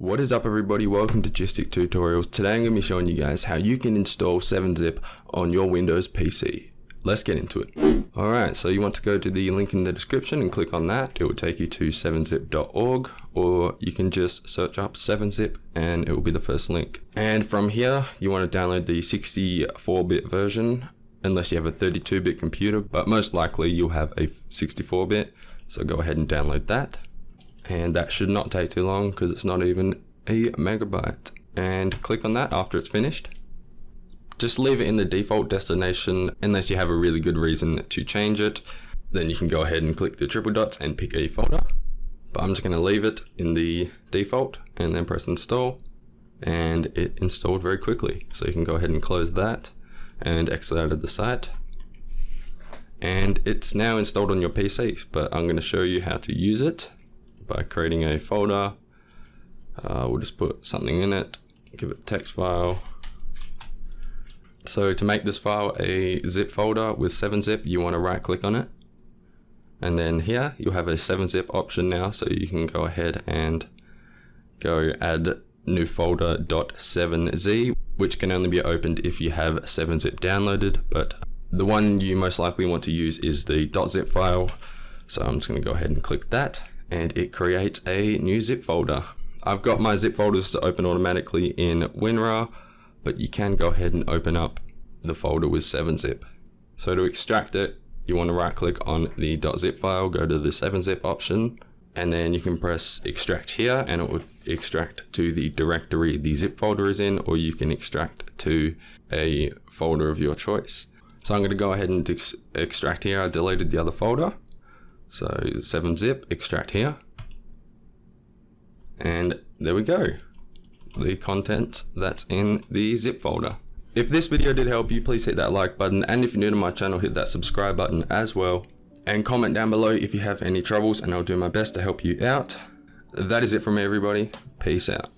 What is up everybody, welcome to GysticTutorials. Today I'm going to be showing you guys how you can install 7-zip on your Windows PC. Let's get into it. Alright, so you want to go to the link in the description and click on that. It will take you to 7zip.org, or you can just search up 7zip and it will be the first link. And from here, you want to download the 64-bit version, unless you have a 32-bit computer, but most likely you'll have a 64-bit, so go ahead and download that. And that should not take too long because it's not even a megabyte. And click on that after it's finished. Just leave it in the default destination unless you have a really good reason to change it. Then you can go ahead and click the triple dots and pick a folder. But I'm just going to leave it in the default and then press install. And it installed very quickly. So you can go ahead and close that and exit out of the site. And it's now installed on your PC, but I'm going to show you how to use it by creating a folder. We'll just put something in it, give it a text file. So to make this file a zip folder with 7-zip, you want to right click on it. And then here you'll have a 7-zip option now, so you can go ahead and go add new folder .7z, which can only be opened if you have 7-zip downloaded, but the one you most likely want to use is the .zip file. So I'm just going to go ahead and click that, and it creates a new zip folder. I've got my zip folders to open automatically in WinRAR, but you can go ahead and open up the folder with 7-zip. So to extract it, you want to right click on the .zip file, go to the 7-zip option, and then you can press extract here and it will extract to the directory the zip folder is in, or you can extract to a folder of your choice. So I'm going to go ahead and extract here. I deleted the other folder. So 7-zip, extract here. And there we go. The contents that's in the zip folder. If this video did help you, please hit that like button. And if you're new to my channel, hit that subscribe button as well. And comment down below if you have any troubles and I'll do my best to help you out. That is it from me, everybody. Peace out.